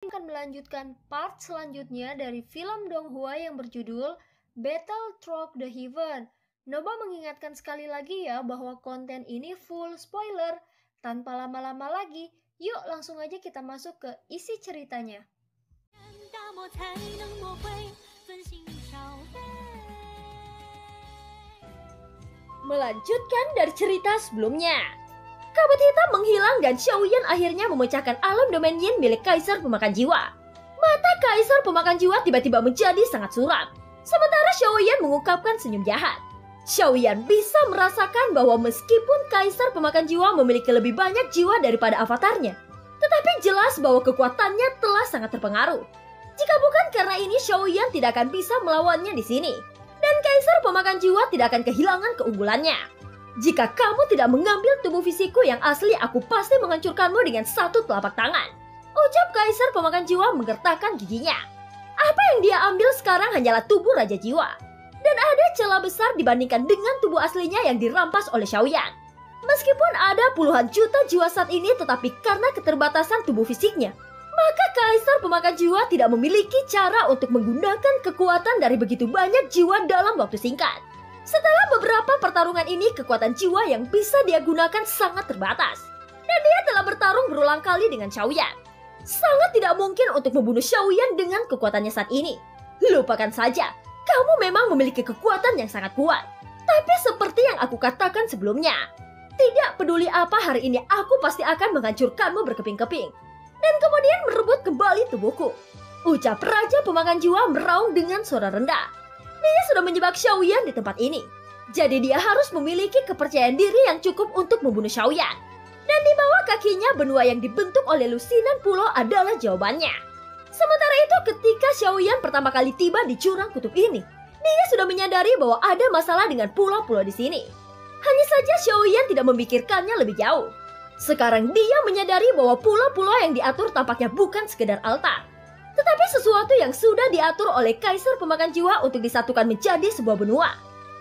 Akan melanjutkan part selanjutnya dari film Donghua yang berjudul Battle Through the Heaven. Noba mengingatkan sekali lagi ya bahwa konten ini full spoiler. Tanpa lama-lama lagi, yuk langsung aja kita masuk ke isi ceritanya. Melanjutkan dari cerita sebelumnya. Kabut hitam menghilang dan Xiaoyan akhirnya memecahkan alam domain yin milik Kaisar Pemakan Jiwa. Mata Kaisar Pemakan Jiwa tiba-tiba menjadi sangat suram. Sementara Xiaoyan mengungkapkan senyum jahat. Xiaoyan bisa merasakan bahwa meskipun Kaisar Pemakan Jiwa memiliki lebih banyak jiwa daripada avatarnya, tetapi jelas bahwa kekuatannya telah sangat terpengaruh. Jika bukan karena ini, Xiaoyan tidak akan bisa melawannya di sini. Dan Kaisar Pemakan Jiwa tidak akan kehilangan keunggulannya. Jika kamu tidak mengambil tubuh fisikku yang asli, aku pasti menghancurkanmu dengan satu telapak tangan. Ucap Kaisar Pemakan Jiwa menggertakkan giginya. Apa yang dia ambil sekarang hanyalah tubuh Raja Jiwa. Dan ada celah besar dibandingkan dengan tubuh aslinya yang dirampas oleh Xiaoyan. Meskipun ada puluhan juta jiwa saat ini, tetapi karena keterbatasan tubuh fisiknya, maka Kaisar Pemakan Jiwa tidak memiliki cara untuk menggunakan kekuatan dari begitu banyak jiwa dalam waktu singkat. Setelah beberapa pertarungan ini, kekuatan jiwa yang bisa dia gunakan sangat terbatas. Dan dia telah bertarung berulang kali dengan Xiaoyan. Sangat tidak mungkin untuk membunuh Xiaoyan dengan kekuatannya saat ini. Lupakan saja, kamu memang memiliki kekuatan yang sangat kuat. Tapi seperti yang aku katakan sebelumnya, tidak peduli apa, hari ini aku pasti akan menghancurkanmu berkeping-keping. Dan kemudian merebut kembali tubuhku. Ucap Raja Pemakan Jiwa meraung dengan suara rendah. Dia sudah menjebak Xiaoyan di tempat ini. Jadi dia harus memiliki kepercayaan diri yang cukup untuk membunuh Xiaoyan. Dan di bawah kakinya benua yang dibentuk oleh lusinan pulau adalah jawabannya. Sementara itu ketika Xiaoyan pertama kali tiba di jurang kutub ini, dia sudah menyadari bahwa ada masalah dengan pulau-pulau di sini. Hanya saja Xiaoyan tidak memikirkannya lebih jauh. Sekarang dia menyadari bahwa pulau-pulau yang diatur tampaknya bukan sekedar altar, tetapi sesuatu yang sudah diatur oleh Kaisar Pemakan Jiwa untuk disatukan menjadi sebuah benua.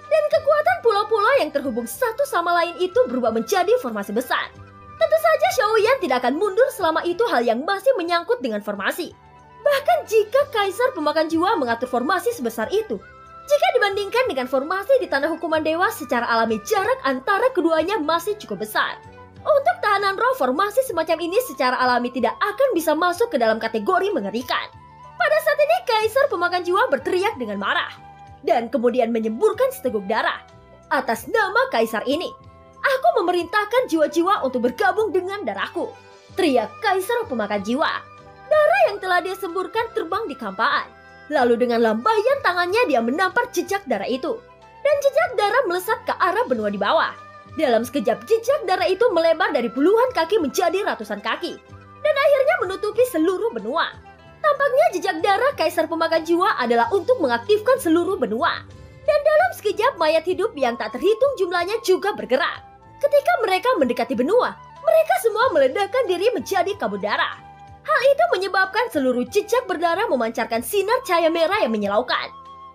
Dan kekuatan pulau-pulau yang terhubung satu sama lain itu berubah menjadi formasi besar. Tentu saja Xiaoyan tidak akan mundur selama itu hal yang masih menyangkut dengan formasi. Bahkan jika Kaisar Pemakan Jiwa mengatur formasi sebesar itu, jika dibandingkan dengan formasi di Tanah Hukuman Dewa, secara alami jarak antara keduanya masih cukup besar. Untuk tahanan roh, formasi semacam ini secara alami tidak akan bisa masuk ke dalam kategori mengerikan. Pada saat ini Kaisar Pemakan Jiwa berteriak dengan marah dan kemudian menyemburkan seteguk darah. Atas nama Kaisar ini, aku memerintahkan jiwa-jiwa untuk bergabung dengan darahku, teriak Kaisar Pemakan Jiwa. Darah yang telah dia semburkan terbang di kampaan. Lalu dengan lambaian tangannya dia menampar jejak darah itu. Dan jejak darah melesat ke arah benua di bawah. Dalam sekejap jejak darah itu melebar dari puluhan kaki menjadi ratusan kaki. Dan akhirnya menutupi seluruh benua. Tampaknya jejak darah Kaisar Pemakan Jiwa adalah untuk mengaktifkan seluruh benua. Dan dalam sekejap mayat hidup yang tak terhitung jumlahnya juga bergerak. Ketika mereka mendekati benua, mereka semua meledakkan diri menjadi kabut darah. Hal itu menyebabkan seluruh jejak berdarah memancarkan sinar cahaya merah yang menyilaukan.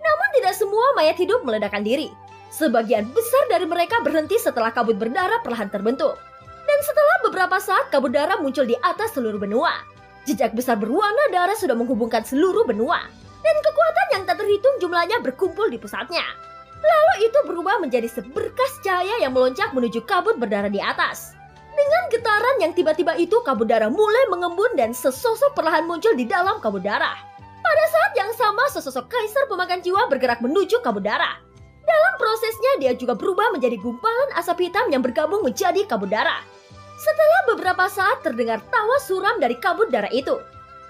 Namun tidak semua mayat hidup meledakkan diri. Sebagian besar dari mereka berhenti setelah kabut berdarah perlahan terbentuk. Dan setelah beberapa saat kabut darah muncul di atas seluruh benua. Jejak besar berwarna darah sudah menghubungkan seluruh benua. Dan kekuatan yang tak terhitung jumlahnya berkumpul di pusatnya. Lalu itu berubah menjadi seberkas cahaya yang melonjak menuju kabut berdarah di atas. Dengan getaran yang tiba-tiba itu, kabut darah mulai mengembun dan sesosok perlahan muncul di dalam kabut darah. Pada saat yang sama, sesosok Kaisar Pemakan Jiwa bergerak menuju kabut darah. Dalam prosesnya, dia juga berubah menjadi gumpalan asap hitam yang bergabung menjadi kabut darah. Setelah beberapa saat terdengar tawa suram dari kabut darah itu.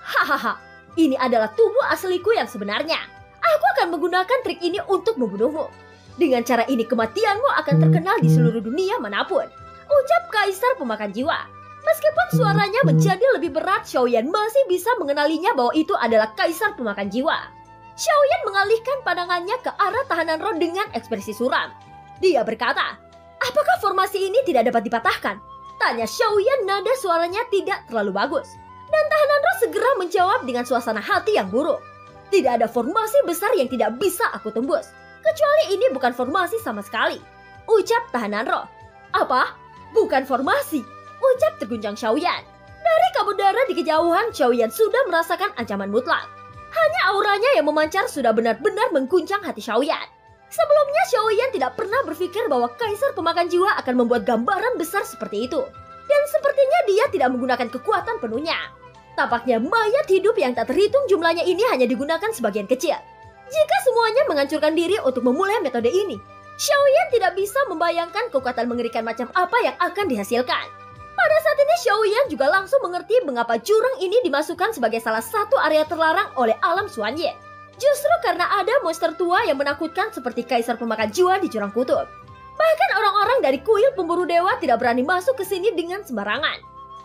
Hahaha, ini adalah tubuh asliku yang sebenarnya. Aku akan menggunakan trik ini untuk membunuhmu. Dengan cara ini kematianmu akan terkenal di seluruh dunia manapun. Ucap Kaisar Pemakan Jiwa. Meskipun suaranya menjadi lebih berat, Xiaoyan masih bisa mengenalinya bahwa itu adalah Kaisar Pemakan Jiwa. Xiaoyan mengalihkan pandangannya ke arah tahanan roh dengan ekspresi suram. Dia berkata, apakah formasi ini tidak dapat dipatahkan? Tanya Xiaoyan, nada suaranya tidak terlalu bagus. Dan tahanan roh segera menjawab dengan suasana hati yang buruk. Tidak ada formasi besar yang tidak bisa aku tembus. Kecuali ini bukan formasi sama sekali. Ucap tahanan roh. Apa? Bukan formasi? Ucap terguncang Xiaoyan. Dari kabut darah di kejauhan, Xiaoyan sudah merasakan ancaman mutlak. Hanya auranya yang memancar sudah benar-benar mengguncang hati Xiaoyan. Sebelumnya Xiaoyan tidak pernah berpikir bahwa Kaisar Pemakan Jiwa akan membuat gambaran besar seperti itu. Dan sepertinya dia tidak menggunakan kekuatan penuhnya. Tampaknya mayat hidup yang tak terhitung jumlahnya ini hanya digunakan sebagian kecil. Jika semuanya menghancurkan diri untuk memulai metode ini, Xiaoyan tidak bisa membayangkan kekuatan mengerikan macam apa yang akan dihasilkan. Pada saat ini Xiaoyan juga langsung mengerti mengapa jurang ini dimasukkan sebagai salah satu area terlarang oleh alam Xuanye. Justru karena ada monster tua yang menakutkan seperti Kaisar Pemakan Jiwa di Jurang Kutub. Bahkan orang-orang dari kuil pemburu dewa tidak berani masuk ke sini dengan sembarangan.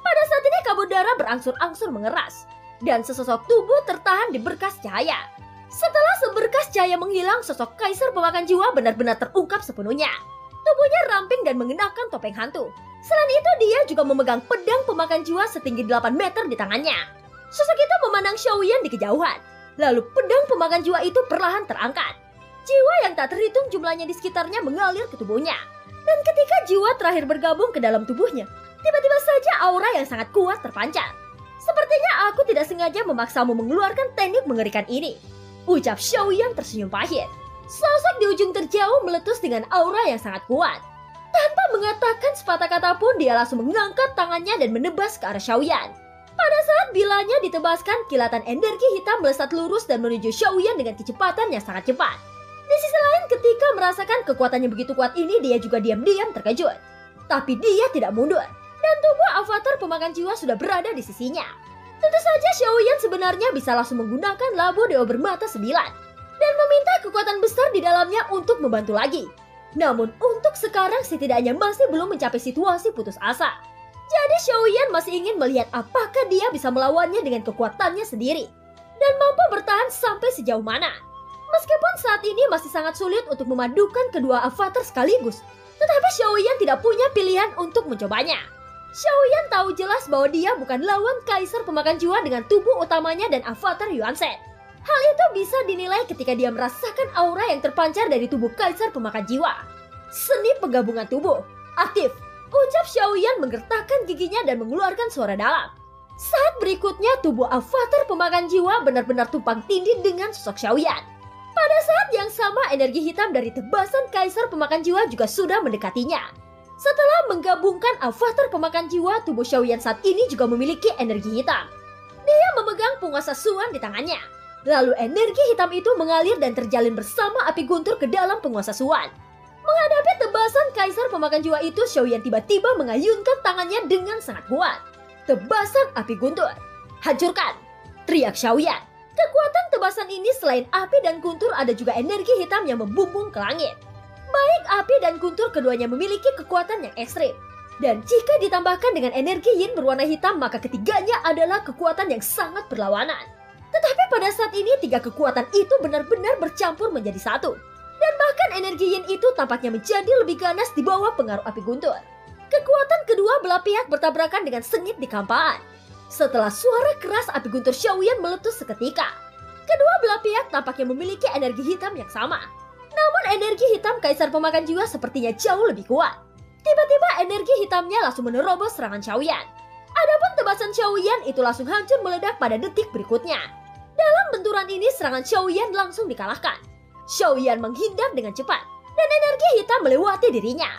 Pada saat ini kabut darah berangsur-angsur mengeras, dan sesosok tubuh tertahan di berkas cahaya. Setelah seberkas cahaya menghilang, sosok Kaisar Pemakan Jiwa benar-benar terungkap sepenuhnya. Tubuhnya ramping dan mengenakan topeng hantu. Selain itu, dia juga memegang pedang pemakan jiwa setinggi 8 meter di tangannya. Sosok itu memandang Xiaoyan di kejauhan. Lalu pedang pemakan jiwa itu perlahan terangkat. Jiwa yang tak terhitung jumlahnya di sekitarnya mengalir ke tubuhnya. Dan ketika jiwa terakhir bergabung ke dalam tubuhnya, tiba-tiba saja aura yang sangat kuat terpancar. Sepertinya aku tidak sengaja memaksamu mengeluarkan teknik mengerikan ini, ucap Xiaoyan tersenyum pahit. Sosok di ujung terjauh meletus dengan aura yang sangat kuat. Tanpa mengatakan sepatah kata pun, dia langsung mengangkat tangannya dan menebas ke arah Xiaoyan. Pada saat bilanya ditebaskan, kilatan energi hitam melesat lurus dan menuju Xiaoyan dengan kecepatan yang sangat cepat. Di sisi lain, ketika merasakan kekuatannya begitu kuat ini, dia juga diam-diam terkejut. Tapi dia tidak mundur, dan tubuh avatar pemakan jiwa sudah berada di sisinya. Tentu saja Xiaoyan sebenarnya bisa langsung menggunakan labu dewa bermata 9 dan meminta kekuatan besar di dalamnya untuk membantu lagi. Namun untuk sekarang setidaknya masih belum mencapai situasi putus asa. Jadi Xiaoyan masih ingin melihat apakah dia bisa melawannya dengan kekuatannya sendiri dan mampu bertahan sampai sejauh mana. Meskipun saat ini masih sangat sulit untuk memadukan kedua avatar sekaligus, tetapi Xiaoyan tidak punya pilihan untuk mencobanya. Xiaoyan tahu jelas bahwa dia bukan lawan Kaisar Pemakan Jiwa dengan tubuh utamanya dan avatar Yuan Shen. Hal itu bisa dinilai ketika dia merasakan aura yang terpancar dari tubuh Kaisar Pemakan Jiwa. Seni penggabungan tubuh aktif, ucap Xiaoyan menggertakkan giginya dan mengeluarkan suara dalam. Saat berikutnya tubuh avatar Pemakan Jiwa benar-benar tumpang tindih dengan sosok Xiaoyan. Pada saat yang sama, energi hitam dari tebasan Kaisar Pemakan Jiwa juga sudah mendekatinya. Setelah menggabungkan avatar Pemakan Jiwa, tubuh Xiaoyan saat ini juga memiliki energi hitam. Dia memegang penguasa Suan di tangannya. Lalu energi hitam itu mengalir dan terjalin bersama api guntur ke dalam penguasa Suan. Menghadapi tebasan Kaisar Pemakan Jiwa itu, Xiaoyan tiba-tiba mengayunkan tangannya dengan sangat kuat. Tebasan api guntur. Hancurkan, teriak Xiaoyan. Kekuatan tebasan ini selain api dan guntur ada juga energi hitam yang membumbung ke langit. Baik api dan guntur keduanya memiliki kekuatan yang ekstrim. Dan jika ditambahkan dengan energi yin berwarna hitam, maka ketiganya adalah kekuatan yang sangat berlawanan. Tetapi pada saat ini tiga kekuatan itu benar-benar bercampur menjadi satu. Dan bahkan energi yin itu tampaknya menjadi lebih ganas di bawah pengaruh api guntur. Kekuatan kedua belah pihak bertabrakan dengan sengit di kampaan. Setelah suara keras api guntur Xiaoyan meletus seketika. Kedua belah pihak tampaknya memiliki energi hitam yang sama. Namun energi hitam Kaisar Pemakan Jiwa sepertinya jauh lebih kuat. Tiba-tiba energi hitamnya langsung menerobos serangan Xiaoyan. Adapun tebasan Xiaoyan itu langsung hancur meledak pada detik berikutnya. Dalam benturan ini serangan Xiaoyan langsung dikalahkan. Xiaoyan menghindar dengan cepat dan energi hitam melewati dirinya.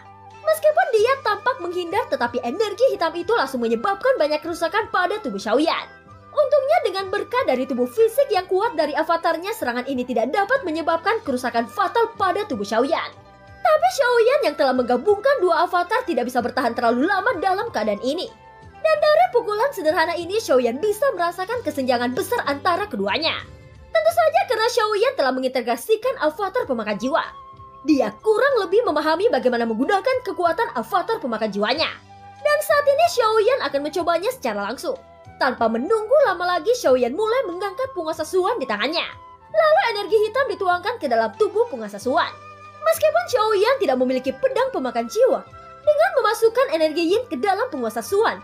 Meskipun dia tampak menghindar, tetapi energi hitam itu langsung menyebabkan banyak kerusakan pada tubuh Xiaoyan. Untungnya dengan berkah dari tubuh fisik yang kuat dari avatarnya, serangan ini tidak dapat menyebabkan kerusakan fatal pada tubuh Xiaoyan. Tapi Xiaoyan yang telah menggabungkan dua avatar tidak bisa bertahan terlalu lama dalam keadaan ini. Dan dari pukulan sederhana ini, Xiaoyan bisa merasakan kesenjangan besar antara keduanya. Tentu saja karena Xiaoyan telah mengintegrasikan avatar pemakan jiwa. Dia kurang lebih memahami bagaimana menggunakan kekuatan avatar pemakan jiwanya. Dan saat ini Xiaoyan akan mencobanya secara langsung. Tanpa menunggu lama lagi, Xiaoyan mulai mengangkat penguasa Suan di tangannya. Lalu energi hitam dituangkan ke dalam tubuh penguasa Suan. Meskipun Xiaoyan tidak memiliki pedang pemakan jiwa, dengan memasukkan energi yin ke dalam penguasa Suan,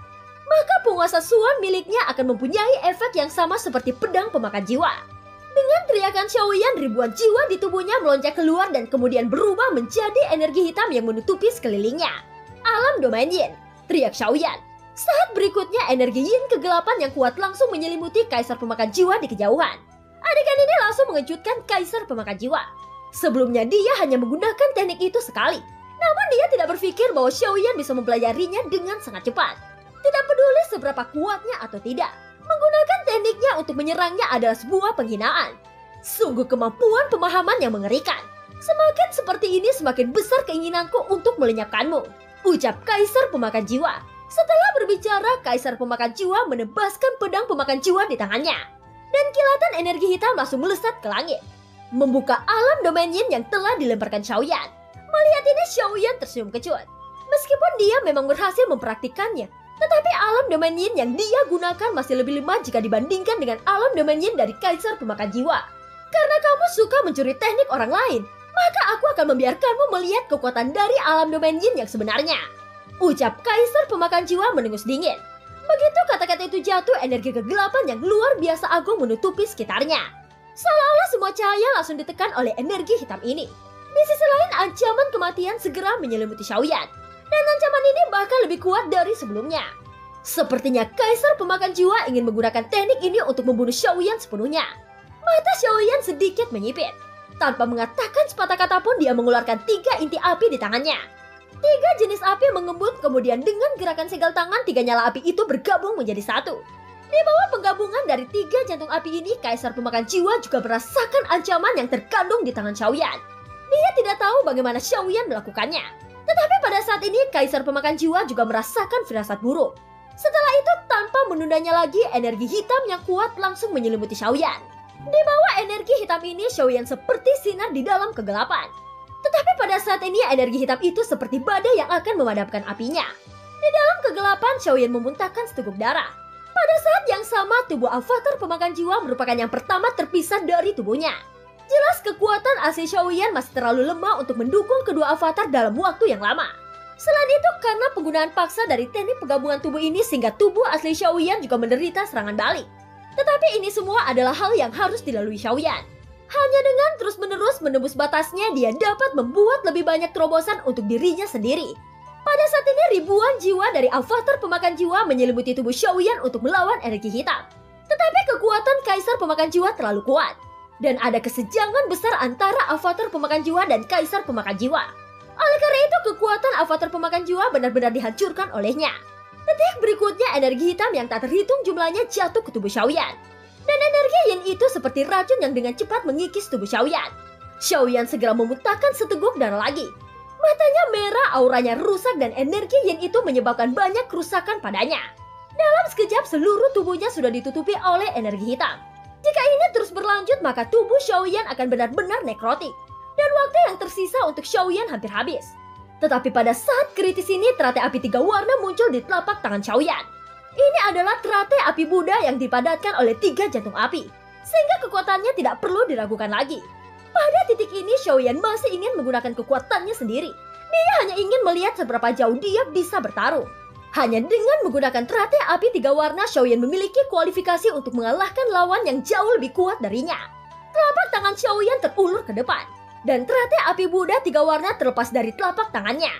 maka penguasa Suan miliknya akan mempunyai efek yang sama seperti pedang pemakan jiwa. Dengan teriakan Xiaoyan, ribuan jiwa di tubuhnya melonjak keluar dan kemudian berubah menjadi energi hitam yang menutupi sekelilingnya. Alam domain yin, teriak Xiaoyan. Saat berikutnya energi yin kegelapan yang kuat langsung menyelimuti kaisar pemakan jiwa di kejauhan. Adegan ini langsung mengejutkan kaisar pemakan jiwa. Sebelumnya dia hanya menggunakan teknik itu sekali. Namun dia tidak berpikir bahwa Xiaoyan bisa mempelajarinya dengan sangat cepat. Tidak peduli seberapa kuatnya atau tidak, menggunakan tekniknya untuk menyerangnya adalah sebuah penghinaan. Sungguh kemampuan pemahaman yang mengerikan. Semakin seperti ini semakin besar keinginanku untuk melenyapkanmu, ucap kaisar pemakan jiwa. Setelah berbicara, kaisar pemakan jiwa menebaskan pedang pemakan jiwa di tangannya. Dan kilatan energi hitam langsung melesat ke langit, membuka alam domain yin yang telah dilemparkan Xiaoyan. Melihat ini, Xiaoyan tersenyum kecut. Meskipun dia memang berhasil mempraktikannya, tetapi alam domain yin yang dia gunakan masih lebih lemah jika dibandingkan dengan alam domain yin dari kaisar pemakan jiwa. Karena kamu suka mencuri teknik orang lain, maka aku akan membiarkanmu melihat kekuatan dari alam domain yin yang sebenarnya, ucap kaisar pemakan jiwa mendengus dingin. Begitu kata-kata itu jatuh, energi kegelapan yang luar biasa agung menutupi sekitarnya. Seolah-olah semua cahaya langsung ditekan oleh energi hitam ini. Di sisi lain, ancaman kematian segera menyelimuti Xiaoyan. Dan ancaman ini bahkan lebih kuat dari sebelumnya. Sepertinya kaisar pemakan jiwa ingin menggunakan teknik ini untuk membunuh Xiaoyan sepenuhnya. Mata Xiaoyan sedikit menyipit. Tanpa mengatakan sepatah kata pun, dia mengeluarkan 3 inti api di tangannya. 3 jenis api mengembun, kemudian dengan gerakan segel tangan 3 nyala api itu bergabung menjadi satu. Di bawah penggabungan dari 3 jantung api ini, kaisar pemakan jiwa juga merasakan ancaman yang terkandung di tangan Xiaoyan. Dia tidak tahu bagaimana Xiaoyan melakukannya. Tetapi pada saat ini, kaisar pemakan jiwa juga merasakan firasat buruk. Setelah itu, tanpa menundanya lagi, energi hitam yang kuat langsung menyelimuti Xiaoyan. Di bawah energi hitam ini, Xiaoyan seperti sinar di dalam kegelapan. Tetapi pada saat ini, energi hitam itu seperti badai yang akan memadamkan apinya. Di dalam kegelapan, Xiaoyan memuntahkan seteguk darah. Pada saat yang sama, tubuh avatar pemakan jiwa merupakan yang pertama terpisah dari tubuhnya. Jelas kekuatan asli Xiaoyan masih terlalu lemah untuk mendukung kedua avatar dalam waktu yang lama. Selain itu, karena penggunaan paksa dari teknik penggabungan tubuh ini sehingga tubuh asli Xiaoyan juga menderita serangan balik. Tetapi ini semua adalah hal yang harus dilalui Xiaoyan. Hanya dengan terus-menerus menembus batasnya, dia dapat membuat lebih banyak terobosan untuk dirinya sendiri. Pada saat ini, ribuan jiwa dari avatar pemakan jiwa menyelimuti tubuh Xiaoyan untuk melawan energi hitam. Tetapi kekuatan kaisar pemakan jiwa terlalu kuat. Dan ada kesenjangan besar antara avatar pemakan jiwa dan kaisar pemakan jiwa. Oleh karena itu, kekuatan avatar pemakan jiwa benar-benar dihancurkan olehnya. Detik berikutnya, energi hitam yang tak terhitung jumlahnya jatuh ke tubuh Xiaoyan. Dan energi yin itu seperti racun yang dengan cepat mengikis tubuh Xiaoyan. Xiaoyan segera memuntahkan seteguk darah lagi. Matanya merah, auranya rusak, dan energi yin itu menyebabkan banyak kerusakan padanya. Dalam sekejap, seluruh tubuhnya sudah ditutupi oleh energi hitam. Jika ini terus berlanjut, maka tubuh Xiaoyan akan benar-benar nekrotik. Dan waktu yang tersisa untuk Xiaoyan hampir habis. Tetapi pada saat kritis ini, teratai api 3 warna muncul di telapak tangan Xiaoyan. Ini adalah teratai api Buddha yang dipadatkan oleh 3 jantung api, sehingga kekuatannya tidak perlu diragukan lagi. Pada titik ini, Xiaoyan masih ingin menggunakan kekuatannya sendiri. Dia hanya ingin melihat seberapa jauh dia bisa bertarung. Hanya dengan menggunakan teratai api 3 warna, Xiaoyan memiliki kualifikasi untuk mengalahkan lawan yang jauh lebih kuat darinya. Telapak tangan Xiaoyan terulur ke depan, dan teratai api Buddha 3 warna terlepas dari telapak tangannya.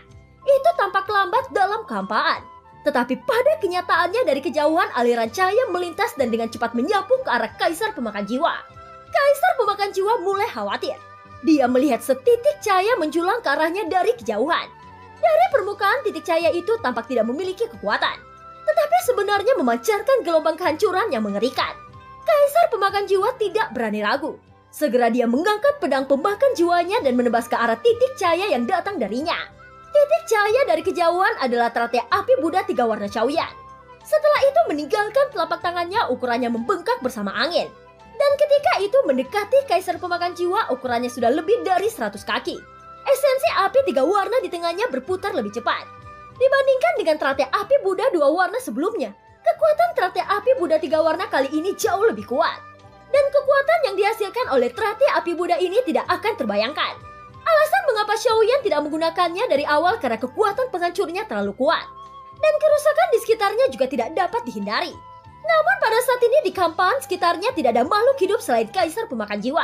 Itu tampak lambat dalam kehampaan. Tetapi pada kenyataannya, dari kejauhan aliran cahaya melintas dan dengan cepat menyapu ke arah kaisar pemakan jiwa. Kaisar pemakan jiwa mulai khawatir. Dia melihat setitik cahaya menjulang ke arahnya dari kejauhan. Dari permukaan, titik cahaya itu tampak tidak memiliki kekuatan, tetapi sebenarnya memancarkan gelombang kehancuran yang mengerikan. Kaisar pemakan jiwa tidak berani ragu. Segera dia mengangkat pedang pemakan jiwanya dan menebas ke arah titik cahaya yang datang darinya. Titik cahaya dari kejauhan adalah teratai api Buddha 3 warna Xiaoyan. Setelah itu meninggalkan telapak tangannya, ukurannya membengkak bersama angin. Dan ketika itu mendekati kaisar pemakan jiwa, ukurannya sudah lebih dari 100 kaki. Esensi api 3 warna di tengahnya berputar lebih cepat. Dibandingkan dengan teratai api Buddha 2 warna sebelumnya, kekuatan teratai api Buddha 3 warna kali ini jauh lebih kuat. Dan kekuatan yang dihasilkan oleh teratai api Buddha ini tidak akan terbayangkan. Alasan mengapa Xiaoyan tidak menggunakannya dari awal karena kekuatan penghancurnya terlalu kuat. Dan kerusakan di sekitarnya juga tidak dapat dihindari. Namun pada saat ini di kampaan sekitarnya tidak ada makhluk hidup selain kaisar pemakan jiwa.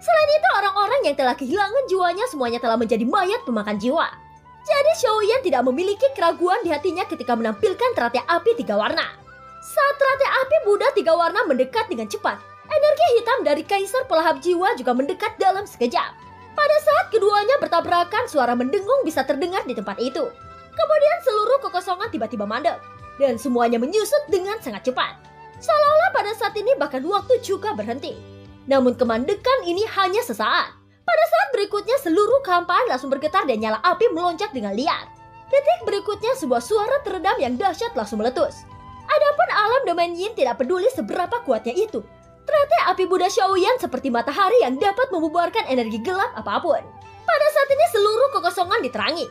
Selain itu, orang-orang yang telah kehilangan jiwanya semuanya telah menjadi mayat pemakan jiwa. Jadi Xiaoyan tidak memiliki keraguan di hatinya ketika menampilkan teratai api 3 warna. Saat teratai api Buddha 3 warna mendekat dengan cepat, energi hitam dari Kaisar Pelahap Jiwa juga mendekat dalam sekejap. Pada saat keduanya bertabrakan, suara mendengung bisa terdengar di tempat itu. Kemudian seluruh kekosongan tiba-tiba mandek, dan semuanya menyusut dengan sangat cepat. Seolah-olah pada saat ini bahkan waktu juga berhenti. Namun kemandekan ini hanya sesaat. Pada saat berikutnya seluruh kehampaan langsung bergetar dan nyala api melonjak dengan liar. Detik berikutnya sebuah suara teredam yang dahsyat langsung meletus. Adapun alam domain Yin tidak peduli seberapa kuatnya itu. Teratai api Buddha Xiaoyan seperti matahari yang dapat membubarkan energi gelap apapun. Pada saat ini seluruh kekosongan diterangi.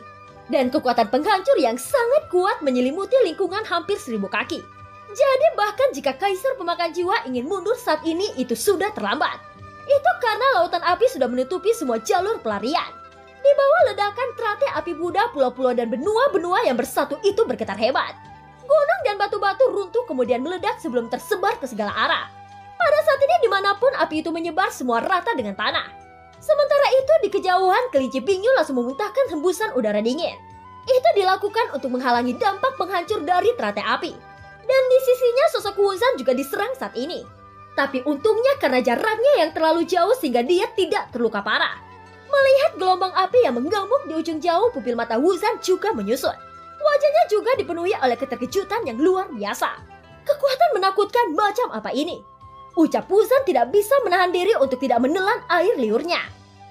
Dan kekuatan penghancur yang sangat kuat menyelimuti lingkungan hampir 1000 kaki. Jadi bahkan jika Kaisar Pemakan Jiwa ingin mundur saat ini itu sudah terlambat. Itu karena lautan api sudah menutupi semua jalur pelarian. Di bawah ledakan teratai api Buddha, pulau-pulau dan benua-benua yang bersatu itu bergetar hebat. Gunung dan batu-batu runtuh kemudian meledak sebelum tersebar ke segala arah. Pada saat ini dimanapun api itu menyebar semua rata dengan tanah. Sementara itu di kejauhan kelinci Bingyu langsung memuntahkan hembusan udara dingin. Itu dilakukan untuk menghalangi dampak penghancur dari teratai api. Dan di sisinya sosok Wuzan juga diserang saat ini. Tapi untungnya karena jaraknya yang terlalu jauh sehingga dia tidak terluka parah. Melihat gelombang api yang menggamuk di ujung jauh, pupil mata Wuzan juga menyusut. Wajahnya juga dipenuhi oleh keterkejutan yang luar biasa. Kekuatan menakutkan macam apa ini? Ucap Wuzan tidak bisa menahan diri untuk tidak menelan air liurnya.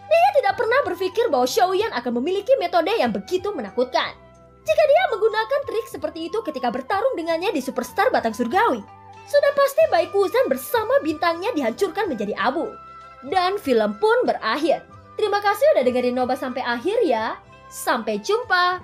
Dia tidak pernah berpikir bahwa Xiaoyan akan memiliki metode yang begitu menakutkan. Jika dia menggunakan trik seperti itu ketika bertarung dengannya di Superstar Batang Surgawi, sudah pasti baik Wuzan bersama bintangnya dihancurkan menjadi abu. Dan film pun berakhir. Terima kasih udah dengerin Noba sampai akhir ya. Sampai jumpa.